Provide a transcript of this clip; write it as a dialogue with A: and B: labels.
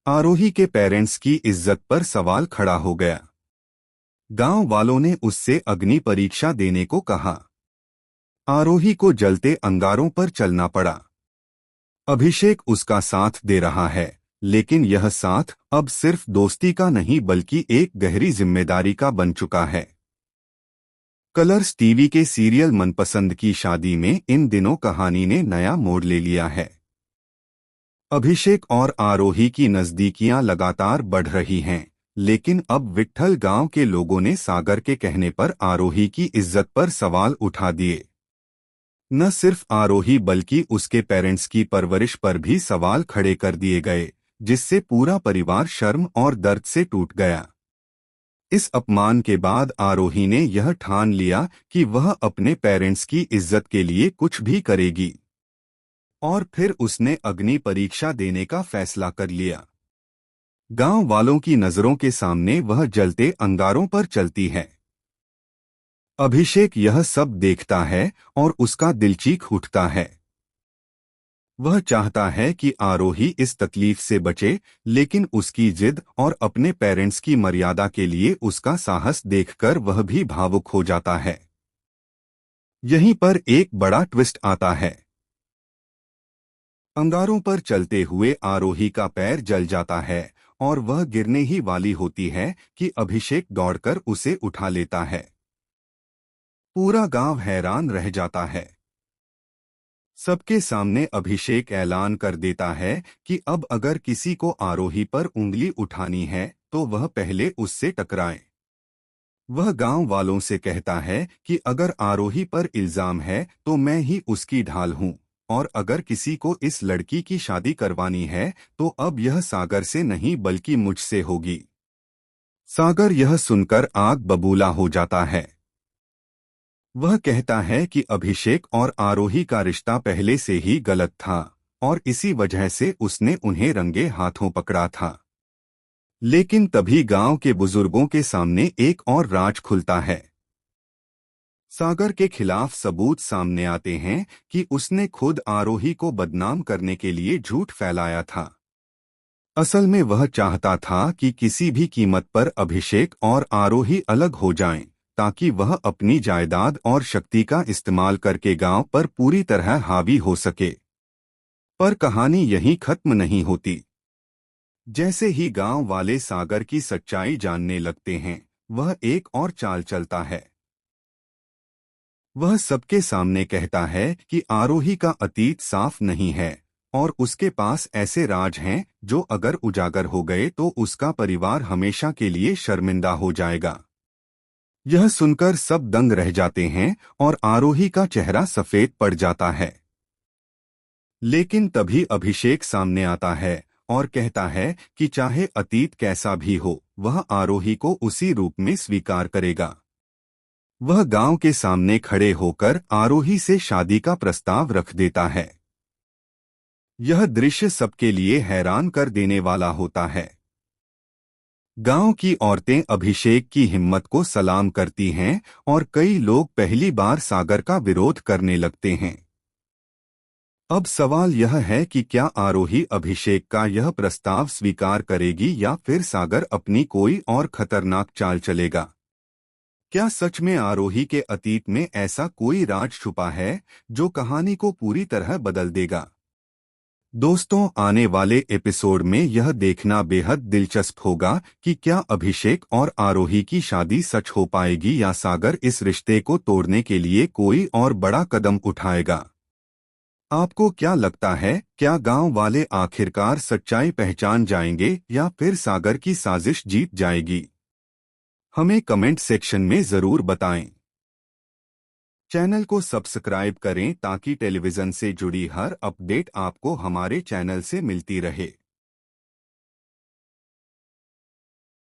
A: आरोही के पेरेंट्स की इज्जत पर सवाल खड़ा हो गया। गांव वालों ने उससे अग्नि परीक्षा देने को कहा। आरोही को जलते अंगारों पर चलना पड़ा। अभिषेक उसका साथ दे रहा है, लेकिन यह साथ अब सिर्फ दोस्ती का नहीं बल्कि एक गहरी जिम्मेदारी का बन चुका है। कलर्स टीवी के सीरियल मनपसंद की शादी में इन दिनों कहानी ने नया मोड़ ले लिया है। अभिषेक और आरोही की नजदीकियां लगातार बढ़ रही हैं, लेकिन अब विट्ठल गांव के लोगों ने सागर के कहने पर आरोही की इज्जत पर सवाल उठा दिए। न सिर्फ आरोही बल्कि उसके पेरेंट्स की परवरिश पर भी सवाल खड़े कर दिए गए, जिससे पूरा परिवार शर्म और दर्द से टूट गया। इस अपमान के बाद आरोही ने यह ठान लिया कि वह अपने पेरेंट्स की इज्जत के लिए कुछ भी करेगी। और फिर उसने अग्नि परीक्षा देने का फैसला कर लिया। गांव वालों की नजरों के सामने वह जलते अंगारों पर चलती है। अभिषेक यह सब देखता है और उसका दिल चीख उठता है। वह चाहता है कि आरोही इस तकलीफ से बचे, लेकिन उसकी जिद और अपने पेरेंट्स की मर्यादा के लिए उसका साहस देखकर वह भी भावुक हो जाता है। यहीं पर एक बड़ा ट्विस्ट आता है। अंगारों पर चलते हुए आरोही का पैर जल जाता है और वह गिरने ही वाली होती है कि अभिषेक दौड़कर उसे उठा लेता है। पूरा गांव हैरान रह जाता है। सबके सामने अभिषेक ऐलान कर देता है कि अब अगर किसी को आरोही पर उंगली उठानी है तो वह पहले उससे टकराए। वह गांव वालों से कहता है कि अगर आरोही पर इल्जाम है तो मैं ही उसकी ढाल हूं, और अगर किसी को इस लड़की की शादी करवानी है तो अब यह सागर से नहीं बल्कि मुझसे होगी। सागर यह सुनकर आग बबूला हो जाता है। वह कहता है कि अभिषेक और आरोही का रिश्ता पहले से ही गलत था और इसी वजह से उसने उन्हें रंगे हाथों पकड़ा था। लेकिन तभी गांव के बुजुर्गों के सामने एक और राज खुलता है। सागर के खिलाफ सबूत सामने आते हैं कि उसने खुद आरोही को बदनाम करने के लिए झूठ फैलाया था। असल में वह चाहता था कि किसी भी कीमत पर अभिषेक और आरोही अलग हो जाएं, ताकि वह अपनी जायदाद और शक्ति का इस्तेमाल करके गांव पर पूरी तरह हावी हो सके। पर कहानी यहीं खत्म नहीं होती। जैसे ही गांव वाले सागर की सच्चाई जानने लगते हैं, वह एक और चाल चलता है। वह सबके सामने कहता है कि आरोही का अतीत साफ नहीं है और उसके पास ऐसे राज हैं जो अगर उजागर हो गए तो उसका परिवार हमेशा के लिए शर्मिंदा हो जाएगा। यह सुनकर सब दंग रह जाते हैं और आरोही का चेहरा सफेद पड़ जाता है। लेकिन तभी अभिषेक सामने आता है और कहता है कि चाहे अतीत कैसा भी हो, वह आरोही को उसी रूप में स्वीकार करेगा। वह गांव के सामने खड़े होकर आरोही से शादी का प्रस्ताव रख देता है। यह दृश्य सबके लिए हैरान कर देने वाला होता है। गांव की औरतें अभिषेक की हिम्मत को सलाम करती हैं और कई लोग पहली बार सागर का विरोध करने लगते हैं। अब सवाल यह है कि क्या आरोही अभिषेक का यह प्रस्ताव स्वीकार करेगी या फिर सागर अपनी कोई और खतरनाक चाल चलेगा। क्या सच में आरोही के अतीत में ऐसा कोई राज छुपा है जो कहानी को पूरी तरह बदल देगा। दोस्तों, आने एपिसोड एपिसोड में यह देखना बेहद दिलचस्प होगा कि क्या अभिषेक और आरोही की शादी सच हो पाएगी या सागर इस रिश्ते को तोड़ने के लिए कोई और बड़ा कदम उठाएगा। आपको क्या लगता है, क्या गांव वाले आखिरकार सच्चाई पहचान जाएंगे या फिर सागर की साजिश जीत जाएगी। हमें कमेंट सेक्शन में जरूर बताएं। चैनल को सब्सक्राइब करें ताकि टेलीविजन से जुड़ी हर अपडेट आपको हमारे चैनल से मिलती रहे।